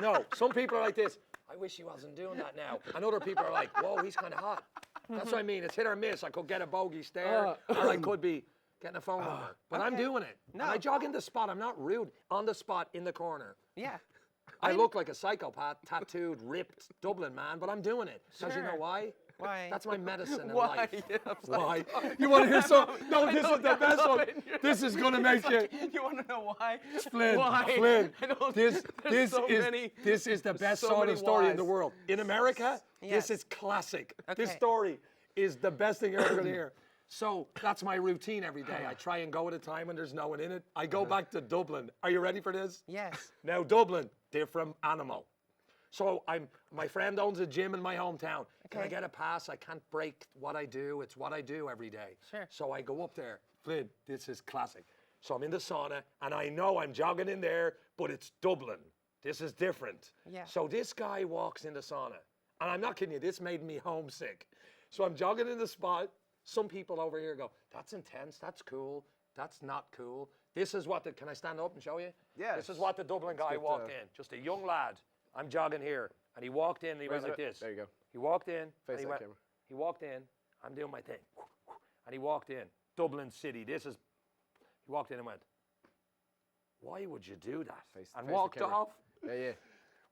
No. Some people are like this. I wish he wasn't doing that now. And other people are like, whoa, he's kind of hot. That's what I mean. It's hit or miss. I could get a bogey stare, or I could be getting a phone number. But I'm doing it.
No.
And I jog in the spot. I'm not rude. On the spot, in the corner.
Yeah.
I look like a psychopath, tattooed, ripped Dublin man, but I'm doing it. Because you know
Sure.
why?
Why?
That's my medicine in
Why?
life.
Yeah, I'm
Why? You want to hear some? No, this is the best one.
it.
This is gonna make you.
You want to know why?
Flynn,
Why?
Flynn,
I don't-
this
there's so many-
is the best
so
sort
many
of story in the
whys.
world. In America,
Yes.
this is classic. This
Okay.
story is the best thing you're ever gonna hear. So that's my routine every day. I try and go at a time when there's no one in it. I go back to Dublin. Are you ready for this?
Yes.
Now Dublin, different animal. So my friend owns a gym in my hometown. Can I
Okay.
get a pass? I can't break what I do. It's what I do every day.
Sure.
So I go up there. Flynn, this is classic. So I'm in the sauna, and I know I'm jogging in there, but it's Dublin. This is different.
Yeah.
So this guy walks in the sauna, and I'm not kidding you, this made me homesick. So I'm jogging in the spot. Some people over here go, that's intense, that's cool, that's not cool. This is what can I stand up and show you?
Yes.
This is what the Dublin guy
get,
walked in. Just a young lad. I'm jogging here. And he walked in and he went
Raise
like
it.
this.
There you go.
He walked in.
Face
and he
that
went,
camera.
He walked in. I'm doing my thing. And he walked in. Dublin City. He walked in and went, why would you do that?
Face
and
the
walked
camera.
off.
Yeah.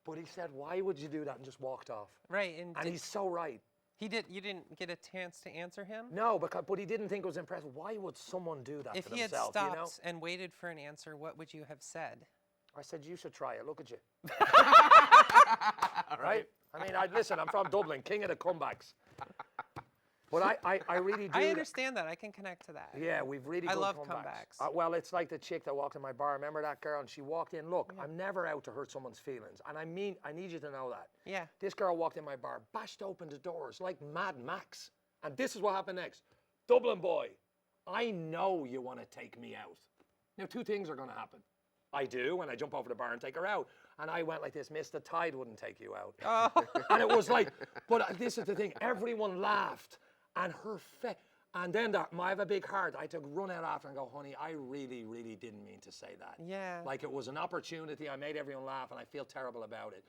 But he said, why would you do that? And just walked off.
Right.
And
did-
he's so right.
you didn't get a chance to answer him?
No, but he didn't think it was impressive. Why would someone do that
If
to
he had
themselves?
stopped
You know?
and waited for an answer, what would you have said?
I said, you should try it. Look at you. Right? I mean, listen, I'm from Dublin, king of the comebacks. But I really do.
I understand that. I can connect to that.
Yeah, we've really
I
good
love
comebacks.
comebacks.
Well, it's like the chick that walked in my bar. Remember that girl? And she walked in. Look, I'm never out to hurt someone's feelings. And I need you to know that.
Yeah.
This girl walked in my bar, bashed open the doors like Mad Max. And this is what happened next. Dublin boy, I know you want to take me out. Now, two things are going to happen. I do, and I jump over the bar and take her out. And I went like this, miss, the tide wouldn't take you out. And it was like, but this is the thing, everyone laughed. And her face, and then I have a big heart. I had to run out after and go, honey, I really, really didn't mean to say that.
Yeah.
Like it was an opportunity. I made everyone laugh, and I feel terrible about it.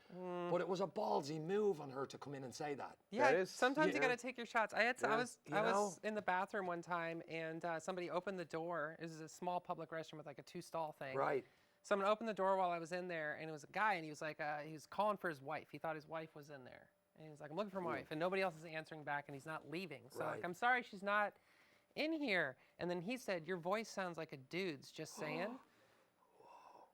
But it was a ballsy move on her to come in and say that.
Yeah,
That is-
sometimes you
yeah.
got to take your shots. I was
You
I was
know?
in the bathroom one time, and somebody opened the door. It was a small public restroom with like a 2-stall thing.
Right.
Someone opened the door while I was in there, and it was a guy, and he was like, he was calling for his wife. He thought his wife was in there, and he was like, I'm looking for my wife, and nobody else is answering back, and he's not leaving. So
Right.
like, I'm sorry, she's not in here. And then he said, your voice sounds like a dude's. Just saying.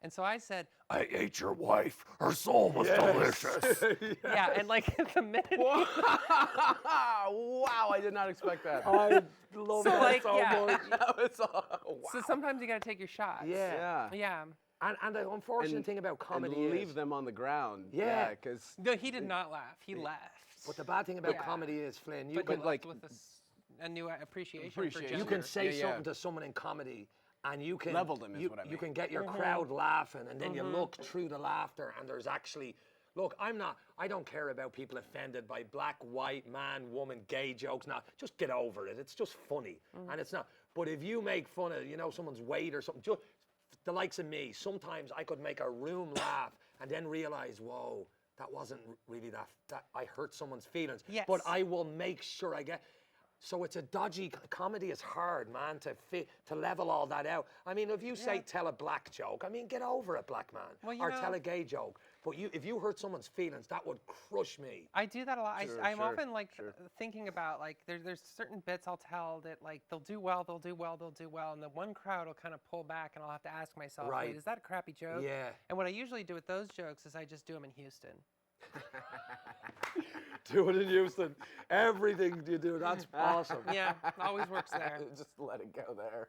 And so I said,
I ate your wife. Her soul was delicious.
yeah, and like the minute.
Wow, I did not expect that.
I love
So,
that
like,
so
yeah.
much.
That was wow.
So sometimes you got to take your shots.
Yeah.
Yeah.
Yeah.
And the unfortunate thing about comedy
and leave
is,
them on the ground.
Yeah.
because
No, he did not laugh. He left.
but the bad thing about
Yeah.
comedy is, Flynn, you
But,
can
he
like-
left with a new appreciation for
Appreciation.
gender.
you can say
Yeah,
something
yeah.
to someone in comedy, and you can
Level them is
you,
what I
you
mean.
can get your crowd laughing, and then you look through the laughter, and there's actually look. I don't care about people offended by black, white, man, woman, gay jokes. Now, just get over it. It's just funny, and it's not. But if you make fun of someone's weight or something, just the likes of me, sometimes I could make a room laugh and then realize, whoa, that wasn't really that I hurt someone's feelings.
Yes.
But I will make sure I get. So it's a dodgy, comedy is hard, man, to level all that out. I mean, if you say tell a black joke, I mean, get over it, black man.
Well,
or tell a gay joke. But if you hurt someone's feelings, that would crush me.
I do that a lot.
Sure,
I'm
sure,
often like
sure.
thinking about like there's certain bits I'll tell that like they'll do well, and the one crowd will kind of pull back, and I'll have to ask myself,
Right.
wait, is that a crappy joke?
Yeah.
And what I usually do with those jokes is I just do them in Houston.
Do it in Houston. Everything you do, that's awesome.
Yeah, always works there.
Just let it go there.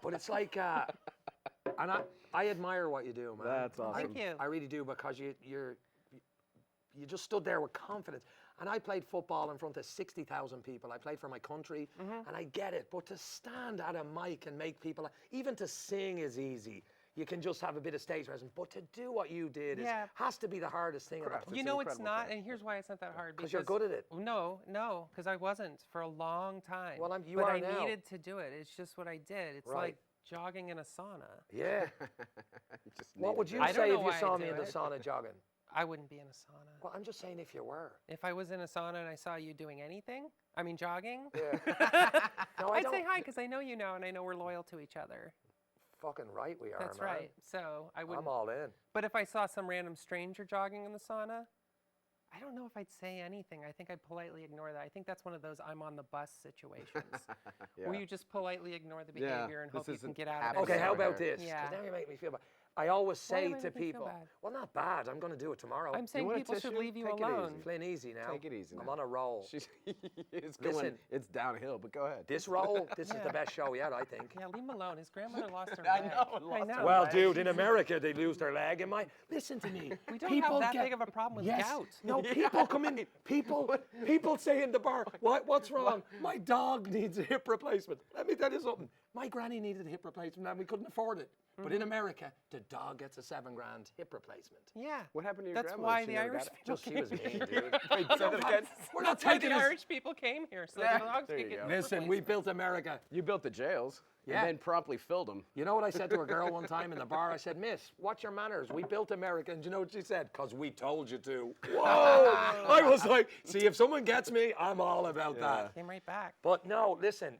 But it's like, and I admire what you do, man.
That's awesome.
Thank you.
I really do, because you just stood there with confidence. And I played football in front of 60,000 people. I played for my country, and I get it. But to stand at a mic and make people, even to sing is easy. You can just have a bit of stage presence. But to do what you did has to be the hardest thing.
You know it's not, and here's why it's not that hard.
Because you're good at it.
No, because I wasn't for a long time.
Well, you
but
are
I
now.
needed to do it. It's just what I did. It's like jogging in a sauna.
Yeah.
Just
What
need
would
it
you
there.
I don't
say
know
if you
why I
saw
do
me in the
it.
sauna jogging?
I wouldn't be in a sauna.
Well, I'm just saying if you were.
If I was in a sauna and I saw you doing anything, I mean jogging,
No, I
I'd
don't.
say hi because I know you now and I know we're loyal to each other.
Fucking right we are,
That's
man.
right. So I wouldn't.
I'm all in.
But if I saw some random stranger jogging in the sauna, I don't know if I'd say anything. I think I'd politely ignore that. I think that's one of those I'm on the bus situations where you just politely ignore the behavior and
this
hope you can
isn't
get out of it.
happening
Okay, how
over
about
here.
this? 'Cause
Yeah.
now you make me feel bad. I always
Why
say
do I
to
make you feel
people,
bad?
well, not bad. I'm going to do it tomorrow.
I'm saying
want a
people should
tissue?
leave you
Take it
alone.
easy.
Flynn, easy now.
Take it easy
I'm
now.
on a roll.
It's
Listen.
going. It's downhill. But go ahead.
This roll, this is the best show yet, I think.
Yeah, leave him alone. His grandmother lost her
I
leg.
know, lost her
Well,
leg.
dude, in America, they lose their leg. Listen to me.
We don't have that big of a problem with gout.
No, people come in. People say in the bar, what's wrong? My dog needs a hip replacement. Let me tell you something. My granny needed a hip replacement and we couldn't afford it. But in America, the dog gets a $7,000 hip replacement.
Yeah.
What happened to your
That's
grandmother?
why
She
the
never
Irish
got it?
people
Just she
came
was mean,
here.
dude.
Wait, say that again.
We're not
That's why
taking
the
this.
Irish people came here, so the dogs
There
could
you
get
go.
Listen, we built America.
You built the jails.
Yeah.
And then promptly filled them.
You know what I said to a girl one time in the bar? I said, Miss, what's your manners? We built America. And you know what she said? Because we told you to. Whoa! I was like, see, if someone gets me, I'm all about that.
Came right back.
But no, listen,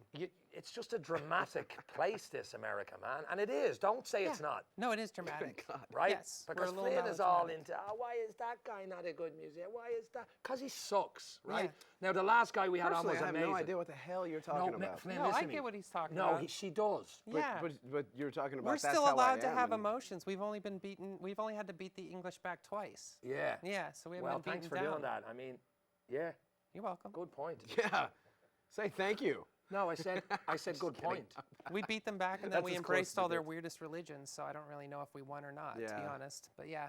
it's just a dramatic place, this America, man. And it is. Don't say it's not.
No, it is dramatic.
Right?
Yes, we're a
Because
little
Flynn is all
melodramatic.
into, why is that guy not a good musician? Why is that? Because he sucks, right?
Yeah.
Now, the last guy we had on
Personally,
was
I have
amazing.
no idea what the hell you're talking about.
Flynn,
No,
listen
I
to me.
get what he's talking
No,
about.
she does.
Yeah.
But you're talking about
We're
that's
still
how I
allowed to
am,
have
and-
emotions. We've only been beaten. We've only had to beat the English back twice.
Yeah.
Yeah, so we haven't
Well,
been
thanks
beaten
for
down.
doing that. I mean, yeah,
You're welcome.
good point.
Yeah. Say thank you.
No, I said good point.
We beat them back, and then
That's
we
as close
embraced
as
all
it
their
gets.
weirdest religions. So I don't really know if we won or not, to be
Yeah.
honest. But yeah.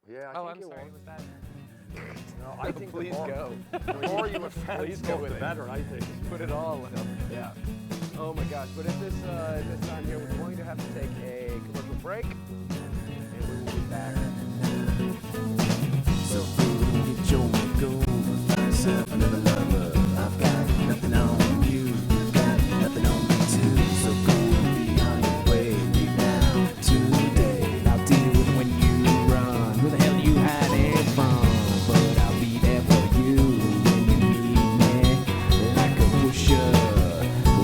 Yeah, I
Oh,
think
I'm
you
sorry.
won.
It was bad.
No, I think
Please
the more,
go.
the more you offend
Please go
stuff,
with
the
it.
better, I think.
Put it all in. Yeah. Oh my gosh. But at this time here, we're going to have to take a commercial break, and we will be back.
So get your go, find yourself another lover. I've got nothing on you, you've got nothing on me too. So go and be on your way, leave now, today. I'll deal with when you run. Who the hell you hiding from? But I'll be there for you when you need me, like a pusher,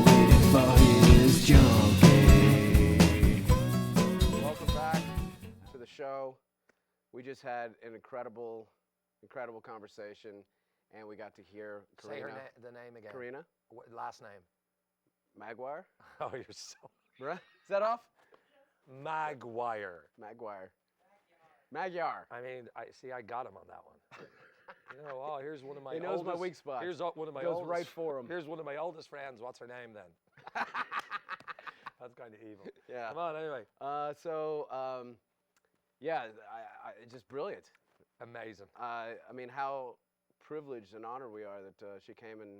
waiting for his junkie.
Welcome back to the show. We just had an incredible conversation, and we got to hear Corina.
Say the name again.
Corina
Last name.
Maguire.
Oh, you're so...
Bruh. Is that off?
Maguire.
Maguire. Magyar.
I mean, I got him on that one. You know, oh, here's one of my
He knows my
oldest-
weak spots.
Here's one of my
Goes
oldest,
right for him.
Here's one of my oldest friends. What's her name then? That's kind of evil.
Yeah.
Come on, anyway.
Yeah, it's just brilliant.
Amazing.
I mean, how privileged and honored we are that she came and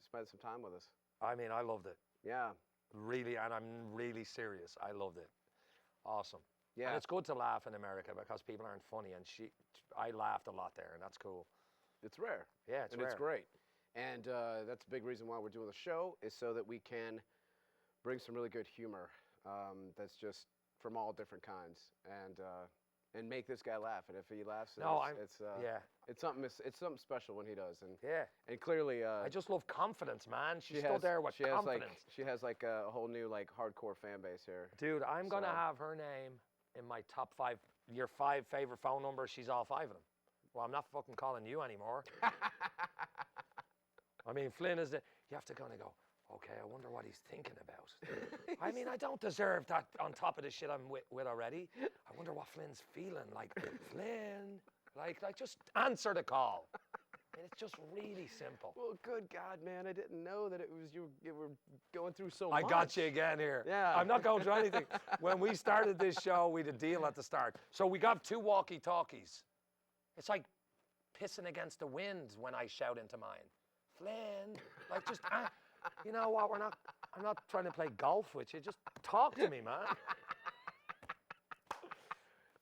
spent some time with us.
I mean, I loved it.
Yeah.
Really, and I'm really serious. I loved it. Awesome.
Yeah.
And it's good to laugh in America because people aren't funny, and I laughed a lot there, and that's cool.
It's rare.
Yeah, it's
and
rare.
it's great. And that's a big reason why we're doing the show, is so that we can bring some really good humor that's just from all different kinds. And and make this guy laugh. And if he laughs,
No,
it's something special when he does. And
yeah.
and clearly,
I just love confidence, man. She stood there with confidence.
She has like a whole new like hardcore fan base here.
Dude, I'm gonna have her name in my top 5. Your 5 favorite phone numbers. She's all 5 of them. Well, I'm not fucking calling you anymore. I mean, Flynn is the. You have to kind of go. Okay, I wonder what he's thinking about. I mean, I don't deserve that on top of the shit I'm with already. I wonder what Flynn's feeling. Like, Flynn, like just answer the call. And it's just really simple.
Well, good God, man, I didn't know that it was you were going through so much.
I got you again here.
Yeah.
I'm not going through anything. When we started this show, we had a deal at the start. So we got 2 walkie-talkies. It's like pissing against the wind when I shout into mine. Flynn, like just... You know what? I'm not trying to play golf with you. Just talk to me, man.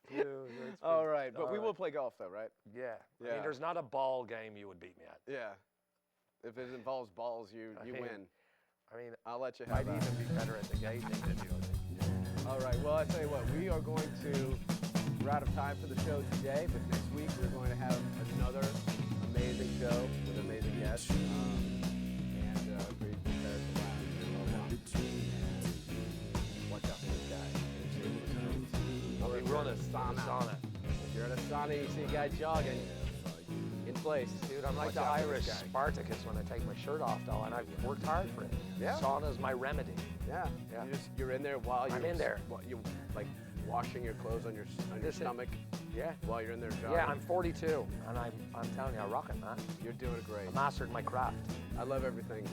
Dude,
all right, but we will play golf though, right?
Yeah. I mean, there's not a ball game you would beat me at.
Yeah. If it involves balls, you win.
I mean,
I'll let you have
I'd
that.
even be better at the gating than you.
All right. Well, I tell you what, we are going to. We're out of time for the show today, but next week we're going to have another amazing show with amazing guests. Watch out for this guy.
I'll be running sauna.
If you're in a sauna, you see a guy jogging in place.
Dude, I'm like the Irish Spartacus when I take my shirt off, though, and I've worked hard for it.
Yeah.
Sauna's my remedy.
Yeah. You're in there while you're
in there.
You like washing your clothes on your stomach.
Yeah.
While you're in there jogging.
Yeah, I'm 42, and I'm telling you, I rock it, man.
You're doing great.
I mastered my craft.
I love everything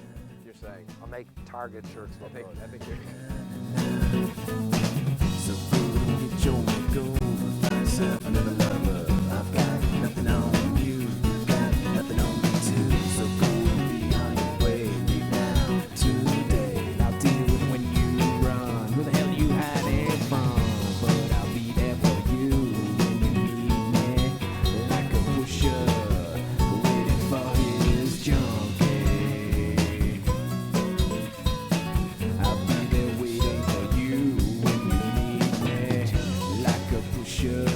you're saying.
I'll make Target shirts look good.
I think you're.
So fool, get your go, find yourself another lover. I've got nothing on you, you've got nothing on me too. So go and be on your way, leave now, today. I'll deal with when you run. Who the hell you hiding from? But I'll be there for you when you need me, like a pusher, waiting for his junkie. I'll be there waiting for you when you need me, like a pusher.